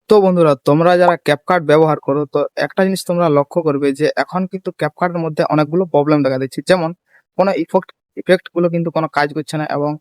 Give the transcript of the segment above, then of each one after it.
তো বন্ধুরা, তোমরা যারা ক্যাপকাট ব্যবহার করো, তো একটা জিনিস তোমরা লক্ষ্য করবে যে এখন কিন্তু ক্যাপকাটের মধ্যে অনেকগুলো প্রবলেম দেখা দিচ্ছে। যেমন কোনো ইফেক্ট গুলো কিন্তু কোনো কাজ করছে না, এবং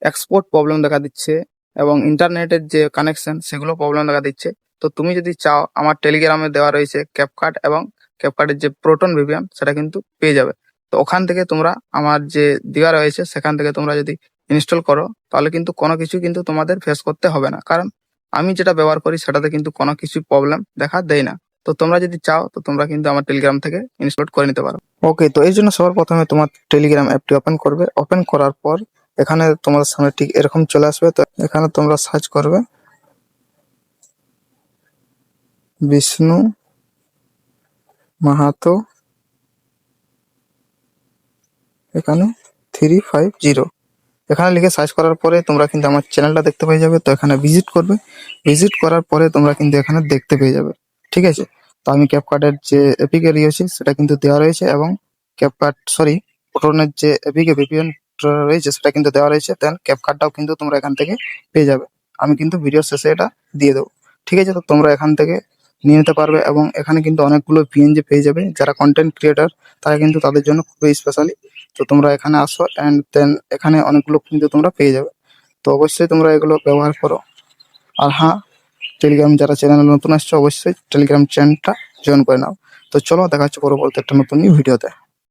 এক্সপোর্ট প্রবলেম দেখা দিচ্ছে, এবং ইন্টারনেটের যে কানেকশন সেগুলো প্রবলেম দেখা দিচ্ছে। তো তুমি যদি চাও, আমার টেলিগ্রামে দেওয়া রয়েছে ক্যাপকাট, এবং ক্যাপকাটের যে প্রোটন ভিপিএন সেটা কিন্তু পেয়ে যাবে। তো ওখান থেকে তোমরা আমার যে দেওয়া রয়েছে সেখান থেকে তোমরা যদি ইনস্টল করো, তাহলে কিন্তু কোনো কিছু কিন্তু তোমাদের ফেস করতে হবে না, কারণ আমি যেটা ব্যবহার করি সেটাতে কিন্তু কোনো কিছু প্রবলেম দেখা দেয় না। তো তোমরা যদি চাও, তো তোমরা কিন্তু আমার টেলিগ্রাম থেকে ইনস্টল করে নিতে পারো। ওকে, তো এই জন্য সবার প্রথমে তোমার টেলিগ্রাম অ্যাপটি ওপেন করবে। ওপেন করার পর এখানে তোমাদের সামনে ঠিক এরকম চলে আসবে। তো এখানে তোমরা সার্চ করবে বিষ্ণু মাহাতো, এখানে 350, এখানে লিখে সার্চ করার পরে তোমরা কিন্তু আমার চ্যানেলটা দেখতে পেয়ে যাবে। তো এখানে ভিজিট করবে। ভিজিট করার পরে তোমরা কিন্তু এখানে দেখতে পেয়ে যাবে। ঠিক আছে, তো আমি ক্যাপকাটের যে এপিকে রয়েছে সেটা কিন্তু দেওয়া রয়েছে, এবং প্রোটনের যে এপিকে ভিপিএন রয়েছে সেটা কিন্তু দেওয়া রয়েছে। দেন ক্যাপকাটটাও কিন্তু তোমরা এখান থেকে পেয়ে যাবে। আমি কিন্তু ভিডিওর শেষে এটা দিয়ে দেবো। ঠিক আছে, তো তোমরা এখান থেকে নিয়ে নিতে পারবে, এবং এখানে কিন্তু অনেকগুলো পিএনজি পেয়ে যাবে। যারা কন্টেন্ট ক্রিয়েটার তারা কিন্তু তাদের জন্য খুবই স্পেশালি। তো তোমরা এখানে আসো, অ্যান্ড দেন এখানে অনেকগুলো কিন্তু তোমরা পেয়ে যাবে। তো অবশ্যই তোমরা এগুলো ব্যবহার করো। আর হ্যাঁ, টেলিগ্রাম যারা চ্যানেলে নতুন আসছে, অবশ্যই টেলিগ্রাম চ্যানেলটা জয়েন করে নাও। তো চলো, দেখা হচ্ছে পরবর্তী একটা নতুন ভিডিওতে।